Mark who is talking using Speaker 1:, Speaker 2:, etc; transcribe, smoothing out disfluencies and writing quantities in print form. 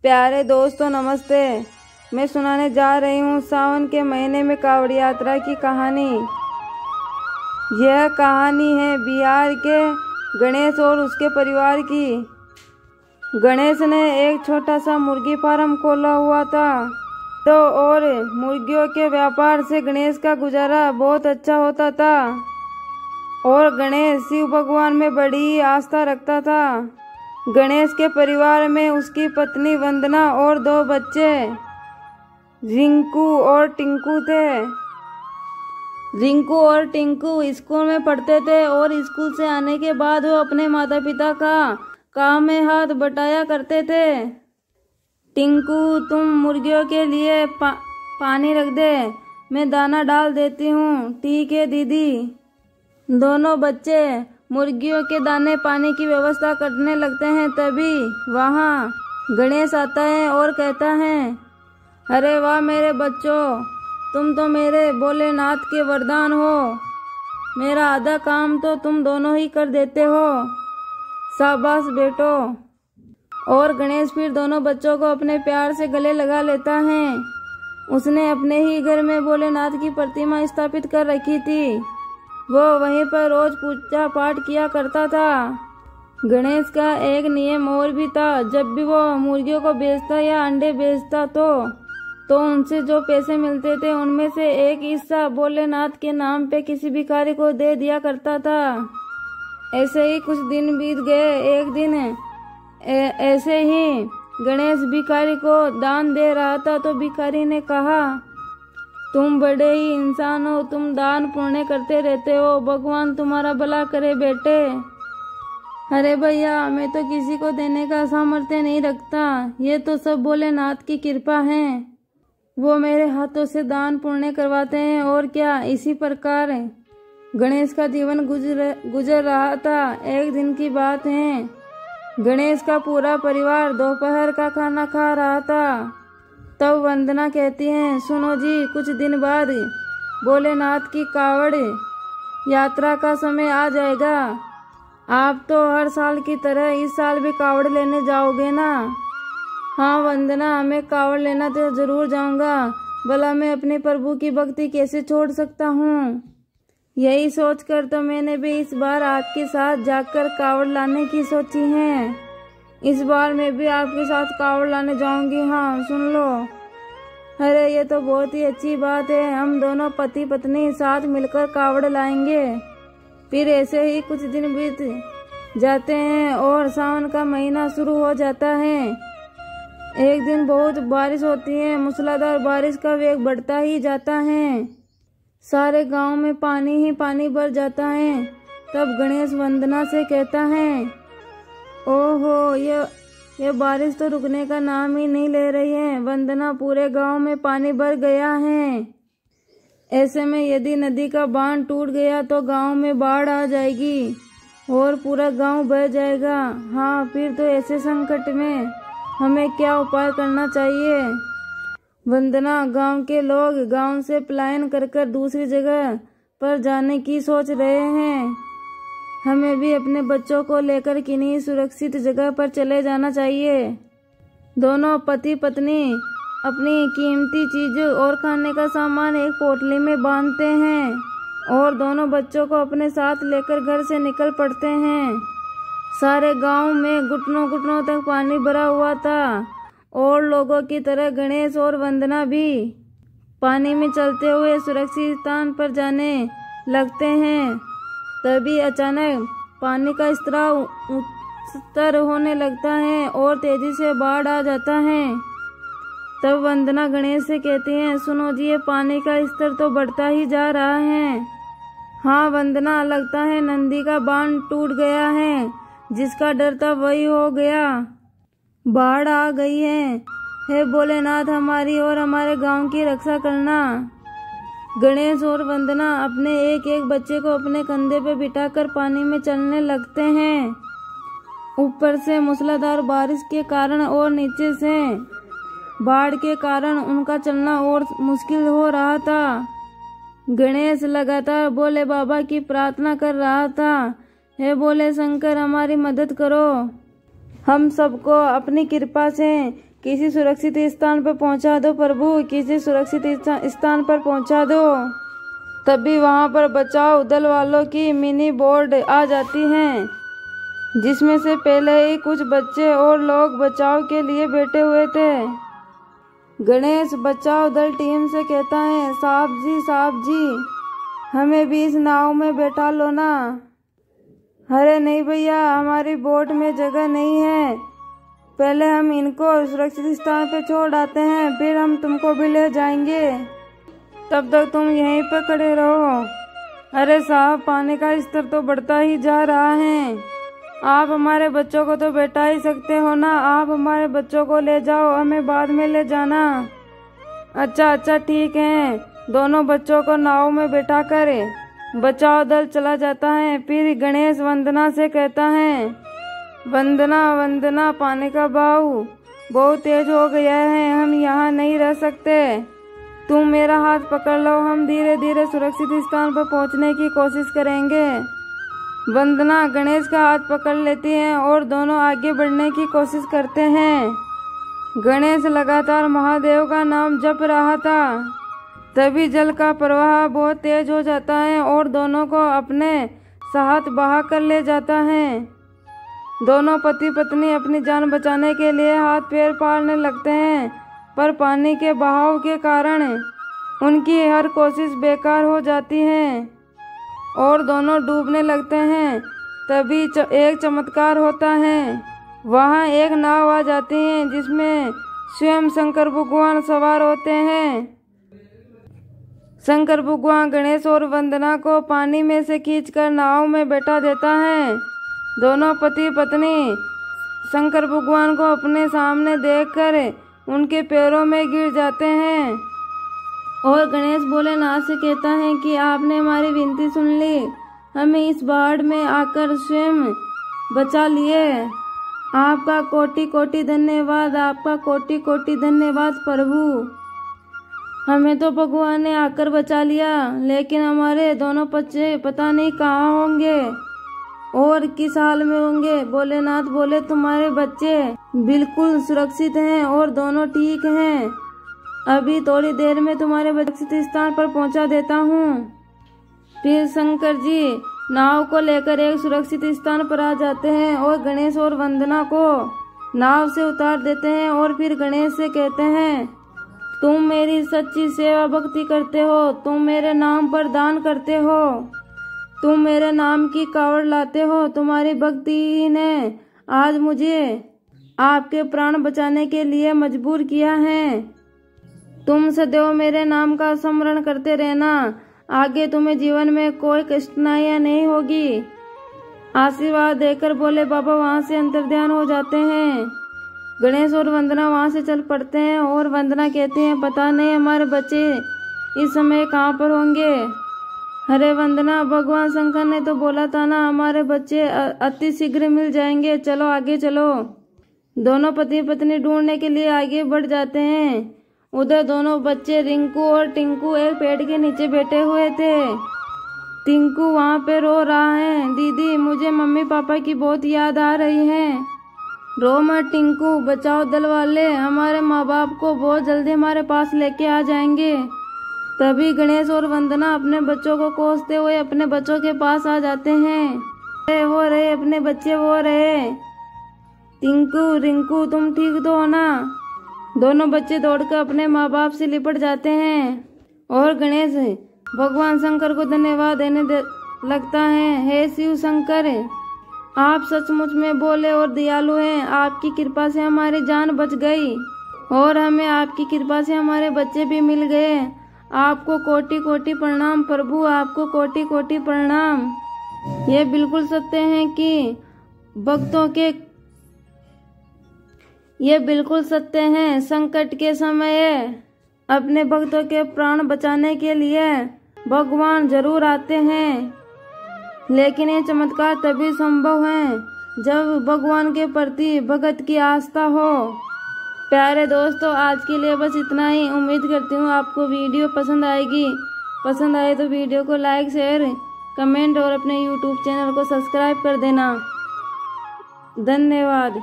Speaker 1: प्यारे दोस्तों नमस्ते। मैं सुनाने जा रही हूँ सावन के महीने में कावड़ यात्रा की कहानी। यह कहानी है बिहार के गणेश और उसके परिवार की। गणेश ने एक छोटा सा मुर्गी फार्म खोला हुआ था और मुर्गियों के व्यापार से गणेश का गुजारा बहुत अच्छा होता था और गणेश शिव भगवान में बड़ी ही आस्था रखता था। गणेश के परिवार में उसकी पत्नी वंदना और 2 बच्चे रिंकू और टिंकू थे। रिंकू और टिंकू स्कूल में पढ़ते थे और स्कूल से आने के बाद वो अपने माता पिता का काम में हाथ बटाया करते थे। टिंकू तुम मुर्गियों के लिए पानी रख दे, मैं दाना डाल देती हूँ। ठीक है दीदी। दोनों बच्चे मुर्गियों के दाने पानी की व्यवस्था करने लगते हैं। तभी वहाँ गणेश आता है और कहता है, अरे वाह मेरे बच्चों, तुम तो मेरे भोलेनाथ के वरदान हो। मेरा आधा काम तो तुम दोनों ही कर देते हो। शाबाश बेटो। और गणेश फिर दोनों बच्चों को अपने प्यार से गले लगा लेता है। उसने अपने ही घर में भोलेनाथ की प्रतिमा स्थापित कर रखी थी। वो वहीं पर रोज पूजा पाठ किया करता था। गणेश का एक नियम और भी था। जब भी वो मुर्गियों को बेचता या अंडे बेचता तो उनसे जो पैसे मिलते थे उनमें से एक हिस्सा भोलेनाथ के नाम पे किसी भिखारी को दे दिया करता था। ऐसे ही कुछ दिन बीत गए। एक दिन ऐसे ही गणेश भिखारी को दान दे रहा था तो भिखारी ने कहा, तुम बड़े ही इंसान हो, तुम दान पुण्य करते रहते हो, भगवान तुम्हारा भला करे बेटे। अरे भैया, मैं तो किसी को देने का सामर्थ्य नहीं रखता, ये तो सब भोलेनाथ की कृपा है। वो मेरे हाथों से दान पुण्य करवाते हैं और क्या। इसी प्रकार गणेश का जीवन गुजर रहा था। एक दिन की बात है, गणेश का पूरा परिवार दोपहर का खाना खा रहा था। तब वंदना कहती है, सुनो जी, कुछ दिन बाद भोलेनाथ की कावड़ यात्रा का समय आ जाएगा। आप तो हर साल की तरह इस साल भी कावड़ लेने जाओगे ना? हाँ वंदना, मैं कावड़ लेना तो जरूर जाऊंगा। भला मैं अपने प्रभु की भक्ति कैसे छोड़ सकता हूँ। यही सोचकर तो मैंने भी इस बार आपके साथ जाकर कावड़ लाने की सोची है। इस बार मैं भी आपके साथ कावड़ लाने जाऊंगी। हाँ सुन लो। अरे ये तो बहुत ही अच्छी बात है। हम दोनों पति पत्नी साथ मिलकर कावड़ लाएंगे। फिर ऐसे ही कुछ दिन बीत जाते हैं और सावन का महीना शुरू हो जाता है। एक दिन बहुत बारिश होती है। मूसलाधार बारिश का वेग बढ़ता ही जाता है। सारे गांव में पानी ही पानी भर जाता है। तब गणेश वंदना से कहता है, ओहो, ये बारिश तो रुकने का नाम ही नहीं ले रही है। वंदना, पूरे गांव में पानी भर गया है। ऐसे में यदि नदी का बांध टूट गया तो गांव में बाढ़ आ जाएगी और पूरा गांव बह जाएगा। हाँ, फिर तो ऐसे संकट में हमें क्या उपाय करना चाहिए? वंदना, गांव के लोग गांव से पलायन कर दूसरी जगह पर जाने की सोच रहे हैं। हमें भी अपने बच्चों को लेकर किन्हीं सुरक्षित जगह पर चले जाना चाहिए। दोनों पति पत्नी अपनी कीमती चीजों और खाने का सामान एक पोटली में बांधते हैं और दोनों बच्चों को अपने साथ लेकर घर से निकल पड़ते हैं। सारे गांव में घुटनों घुटनों तक पानी भरा हुआ था और लोगों की तरह गणेश और वंदना भी पानी में चलते हुए सुरक्षित स्थान पर जाने लगते हैं। तभी अचानक पानी का स्तर होने लगता है और तेजी से बाढ़ आ जाता है। तब वंदना गणेश से कहती है, सुनो जी, ये पानी का स्तर तो बढ़ता ही जा रहा है। हाँ वंदना, लगता है नदी का बांध टूट गया है। जिसका डर था वही हो गया। बाढ़ आ गई है। हे भोलेनाथ, हमारी और हमारे गांव की रक्षा करना। गणेश और वंदना अपने एक एक बच्चे को अपने कंधे पे बिठाकर पानी में चलने लगते हैं। ऊपर से मूसलाधार बारिश के कारण और नीचे से बाढ़ के कारण उनका चलना और मुश्किल हो रहा था। गणेश लगातार भोले बाबा की प्रार्थना कर रहा था, हे भोले शंकर, हमारी मदद करो। हम सबको अपनी कृपा से किसी सुरक्षित स्थान पर पहुंचा दो प्रभु, किसी सुरक्षित स्थान पर पहुंचा दो। तभी वहां पर बचाव दल वालों की मिनी बोट आ जाती है, जिसमें से पहले ही कुछ बच्चे और लोग बचाव के लिए बैठे हुए थे। गणेश बचाव दल टीम से कहता है, साहब जी हमें भी इस नाव में बैठा लो ना। अरे नहीं भैया, हमारी बोट में जगह नहीं है, पहले हम इनको सुरक्षित स्थान पे छोड़ आते हैं, फिर हम तुमको भी ले जाएंगे, तब तक तुम यहीं पर खड़े रहो। अरे साहब, पानी का स्तर तो बढ़ता ही जा रहा है, आप हमारे बच्चों को तो बैठा ही सकते हो ना, आप हमारे बच्चों को ले जाओ, हमें बाद में ले जाना। अच्छा ठीक है। दोनों बच्चों को नाव में बैठा कर बचाव दल चला जाता है। फिर गणेश वंदना से कहता है, वंदना पानी का बहाव बहुत तेज हो गया है, हम यहाँ नहीं रह सकते, तुम मेरा हाथ पकड़ लो, हम धीरे धीरे सुरक्षित स्थान पर पहुँचने की कोशिश करेंगे। वंदना गणेश का हाथ पकड़ लेती है और दोनों आगे बढ़ने की कोशिश करते हैं। गणेश लगातार महादेव का नाम जप रहा था, तभी जल का प्रवाह बहुत तेज हो जाता है और दोनों को अपने साथ बहा कर ले जाता है। दोनों पति पत्नी अपनी जान बचाने के लिए हाथ पैर पाड़ने लगते हैं, पर पानी के बहाव के कारण उनकी हर कोशिश बेकार हो जाती है और दोनों डूबने लगते हैं। तभी एक चमत्कार होता है, वहाँ एक नाव आ जाती है जिसमें स्वयं शंकर भगवान सवार होते हैं। शंकर भगवान गणेश और वंदना को पानी में से खींचकर नाव में बैठा देता है। दोनों पति पत्नी शंकर भगवान को अपने सामने देखकर उनके पैरों में गिर जाते हैं और गणेश भोलेनाथ से कहता है कि आपने हमारी विनती सुन ली, हमें इस बाढ़ में आकर स्वयं बचा लिए, आपका कोटि कोटि धन्यवाद, आपका कोटि कोटि धन्यवाद प्रभु। हमें तो भगवान ने आकर बचा लिया, लेकिन हमारे दोनों बच्चे पता नहीं कहाँ होंगे और किस हाल में होंगे। भोलेनाथ बोले, तुम्हारे बच्चे बिल्कुल सुरक्षित हैं और दोनों ठीक हैं, अभी थोड़ी देर में तुम्हारे सुरक्षित स्थान पर पहुंचा देता हूँ। फिर शंकर जी नाव को लेकर एक सुरक्षित स्थान पर आ जाते हैं और गणेश और वंदना को नाव से उतार देते हैं और फिर गणेश से कहते हैं, तुम मेरी सच्ची सेवा भक्ति करते हो, तुम मेरे नाम पर दान करते हो, तुम मेरे नाम की कावड़ लाते हो, तुम्हारी भक्ति ने आज मुझे आपके प्राण बचाने के लिए मजबूर किया है। तुम सदैव मेरे नाम का स्मरण करते रहना, आगे तुम्हें जीवन में कोई कठिनाइयां नहीं होगी। आशीर्वाद देकर बोले बाबा वहां से अंतर्ध्यान हो जाते हैं। गणेश और वंदना वहां से चल पड़ते हैं और वंदना कहती हैं, पता नहीं हमारे बच्चे इस समय कहाँ पर होंगे। अरे वंदना, भगवान शंकर ने तो बोला था ना, हमारे बच्चे अति शीघ्र मिल जाएंगे, चलो आगे चलो। दोनों पति पत्नी ढूंढने के लिए आगे बढ़ जाते हैं। उधर दोनों बच्चे रिंकू और टिंकू एक पेड़ के नीचे बैठे हुए थे। टिंकू वहाँ पे रो रहा है, दीदी मुझे मम्मी पापा की बहुत याद आ रही है। रो मत टिंकू, बचाओ दल वाले हमारे माँ बाप को बहुत जल्दी हमारे पास लेके आ जाएंगे। तभी गणेश और वंदना अपने बच्चों को कोसते हुए अपने बच्चों के पास आ जाते हैं। वो रहे अपने बच्चे, वो रहे। टिंकू रिंकू तुम ठीक तो हो ना? दोनों बच्चे दौड़कर अपने माँ बाप से लिपट जाते हैं और गणेश भगवान शंकर को धन्यवाद देने लगता है। हे शिव शंकर, आप सचमुच में भोले और दयालु हैं, आपकी कृपा से हमारी जान बच गई और हमें आपकी कृपा से हमारे बच्चे भी मिल गए। आपको कोटि कोटि प्रणाम प्रभु, आपको कोटि कोटि प्रणाम। ये बिल्कुल सत्य है कि संकट के समय अपने भक्तों के प्राण बचाने के लिए भगवान जरूर आते हैं, लेकिन ये चमत्कार तभी संभव है जब भगवान के प्रति भगत की आस्था हो। प्यारे दोस्तों, आज के लिए बस इतना ही। उम्मीद करती हूँ आपको वीडियो पसंद आएगी। पसंद आए तो वीडियो को लाइक शेयर कमेंट और अपने YouTube चैनल को सब्सक्राइब कर देना। धन्यवाद।